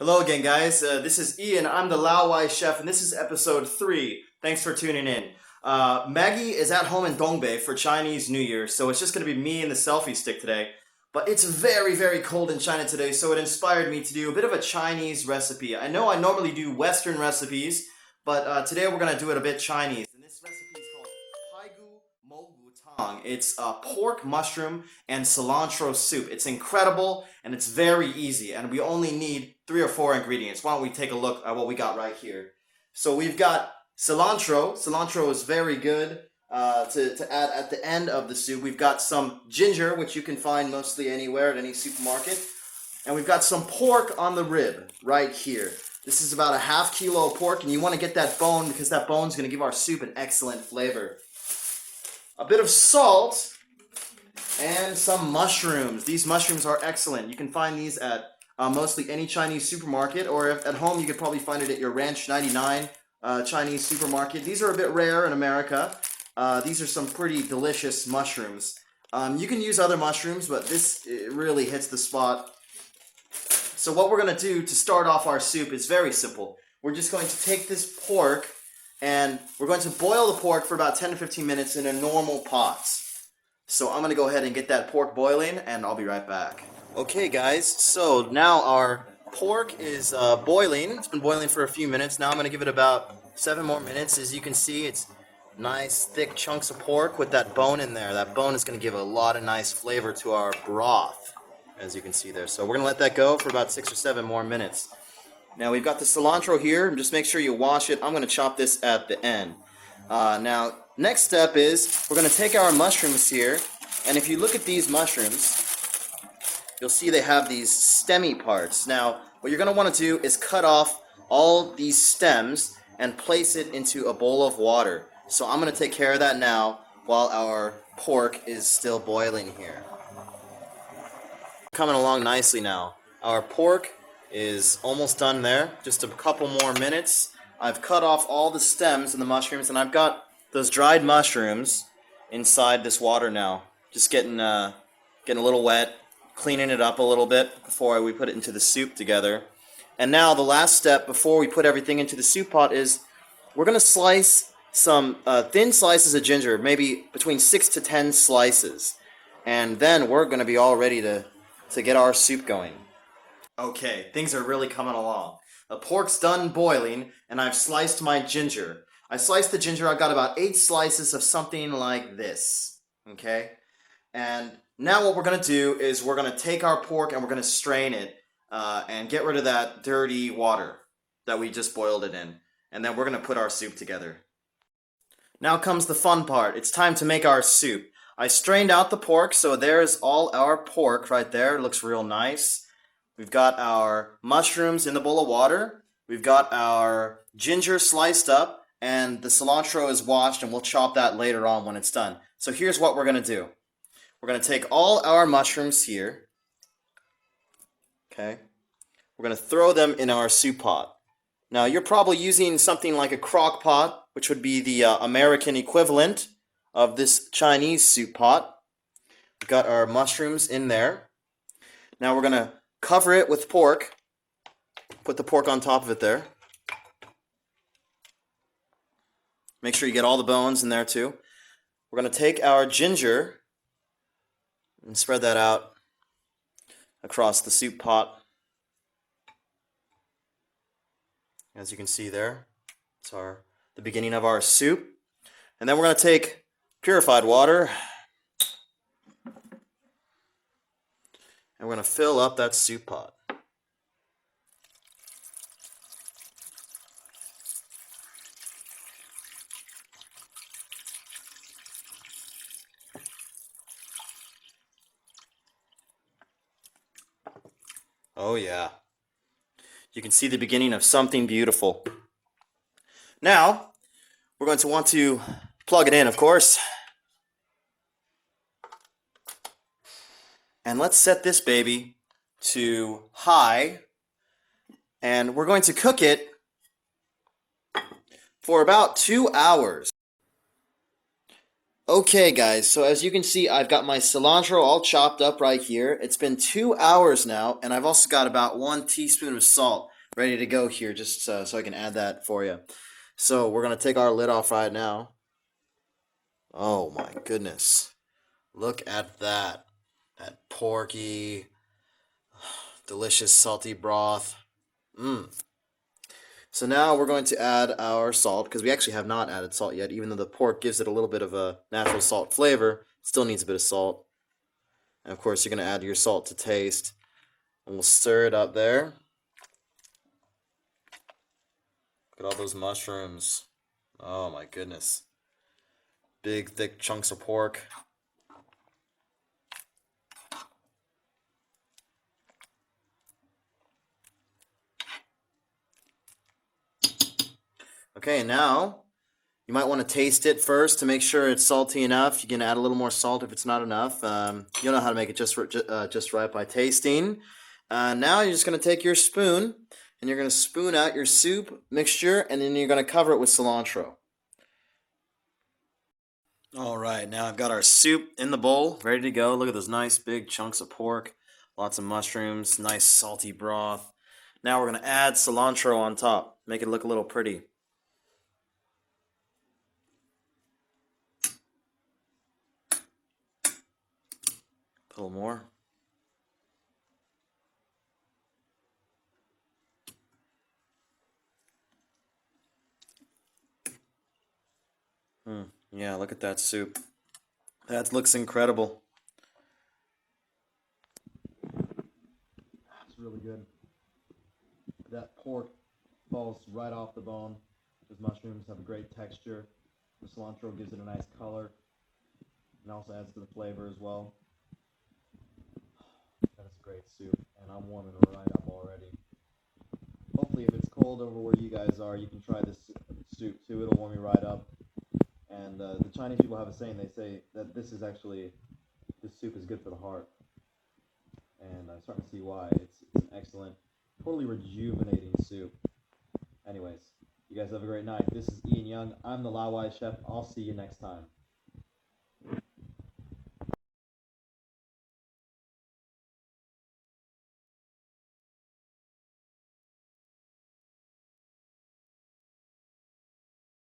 Hello again, guys. This is Ian. I'm the Laowai Chef, and this is episode 3. Thanks for tuning in. Maggie is at home in Dongbei for Chinese New Year, so it's just going to be me and the selfie stick today. But it's very, very cold in China today, so it inspired me to do a bit of a Chinese recipe. I know I normally do Western recipes, but today we're going to do it a bit Chinese. And this recipe is called paigu mogu tang. It's pork, mushroom, and cilantro soup. It's incredible, and it's very easy, and we only need 3 or 4 ingredients. Why don't we take a look at what we got right here? So we've got cilantro. Cilantro is very good to add at the end of the soup. We've got some ginger, which you can find mostly anywhere at any supermarket. And we've got some pork on the rib right here. This is about a ½ kilo of pork, and you want to get that bone because that bone is going to give our soup an excellent flavor. A bit of salt and some mushrooms. These mushrooms are excellent. You can find these at mostly any Chinese supermarket, or if at home you could probably find it at your Ranch 99 Chinese supermarket. These are a bit rare in America. These are some pretty delicious mushrooms. You can use other mushrooms, but this really hits the spot. So what we're going to do to start off our soup is very simple. We're just going to take this pork and we're going to boil the pork for about 10 to 15 minutes in a normal pot. So I'm going to go ahead and get that pork boiling, and I'll be right back. Okay, guys, so now our pork is boiling. It's been boiling for a few minutes. Now I'm going to give it about 7 more minutes. As you can see, it's nice, thick chunks of pork with that bone in there. That bone is going to give a lot of nice flavor to our broth, as you can see there. So we're going to let that go for about 6 or 7 more minutes. Now we've got the cilantro here. Just make sure you wash it. I'm going to chop this at the end. Now, next step is we're going to take our mushrooms here. And if you look at these mushrooms, you'll see they have these stemmy parts. Now, what you're going to want to do is cut off all these stems and place it into a bowl of water. So I'm going to take care of that now while our pork is still boiling here. Coming along nicely now. Our pork is almost done there. Just a couple more minutes. I've cut off all the stems and the mushrooms, and I've got those dried mushrooms inside this water now. Just getting a little wet, cleaning it up a little bit before we put it into the soup together. And now the last step before we put everything into the soup pot is we're going to slice some thin slices of ginger, maybe between 6 to 10 slices. And then we're going to be all ready to get our soup going. Okay, things are really coming along. The pork's done boiling, and I've sliced my ginger. I sliced the ginger. I've got about 8 slices of something like this. Okay? And now what we're going to do is we're going to take our pork and we're going to strain it and get rid of that dirty water that we just boiled it in. And then we're going to put our soup together. Now comes the fun part. It's time to make our soup. I strained out the pork, so there's all our pork right there. It looks real nice. We've got our mushrooms in the bowl of water. We've got our ginger sliced up, and the cilantro is washed, and we'll chop that later on when it's done. So here's what we're going to do. We're going to take all our mushrooms here. Okay. We're going to throw them in our soup pot. Now, you're probably using something like a crock pot, which would be the American equivalent of this Chinese soup pot. We've got our mushrooms in there. Now we're going to cover it with pork. Put the pork on top of it there. Make sure you get all the bones in there too. We're going to take our ginger and spread that out across the soup pot. As you can see there, it's the beginning of our soup. And then we're going to take purified water and we're going to fill up that soup pot. Oh yeah. You can see the beginning of something beautiful. Now, we're going to want to plug it in, of course. And let's set this baby to high. And we're going to cook it for about 2 hours. Okay, guys, so as you can see, I've got my cilantro all chopped up right here. It's been 2 hours now, and I've also got about 1 teaspoon of salt ready to go here, just so I can add that for you. So we're going to take our lid off right now. Oh my goodness. Look at that. That porky, delicious salty broth. Mmm. So now we're going to add our salt because we actually have not added salt yet, even though the pork gives it a little bit of a natural salt flavor. It still needs a bit of salt. And of course, you're going to add your salt to taste. And we'll stir it up there. Look at all those mushrooms. Oh my goodness. Big, thick chunks of pork. Okay, now you might want to taste it first to make sure it's salty enough. You can add a little more salt if it's not enough. You'll know how to make it just right by tasting. Now you're just going to take your spoon and you're going to spoon out your soup mixture, and then you're going to cover it with cilantro. All right, now I've got our soup in the bowl, ready to go. Look at those nice big chunks of pork, lots of mushrooms, nice salty broth. Now we're going to add cilantro on top, make it look a little pretty. A little more. Yeah, look at that soup. That looks incredible. It's really good. That pork falls right off the bone. Those mushrooms have a great texture. The cilantro gives it a nice color and also adds to the flavor as well. That is a great soup, and I'm warming right up already. Hopefully, if it's cold over where you guys are, you can try this soup too. It'll warm you right up. And the Chinese people have a saying. They say that this soup is good for the heart. And I'm starting to see why. It's an excellent, totally rejuvenating soup. Anyways, you guys have a great night. This is Ian Young. I'm the Laowai Chef. I'll see you next time.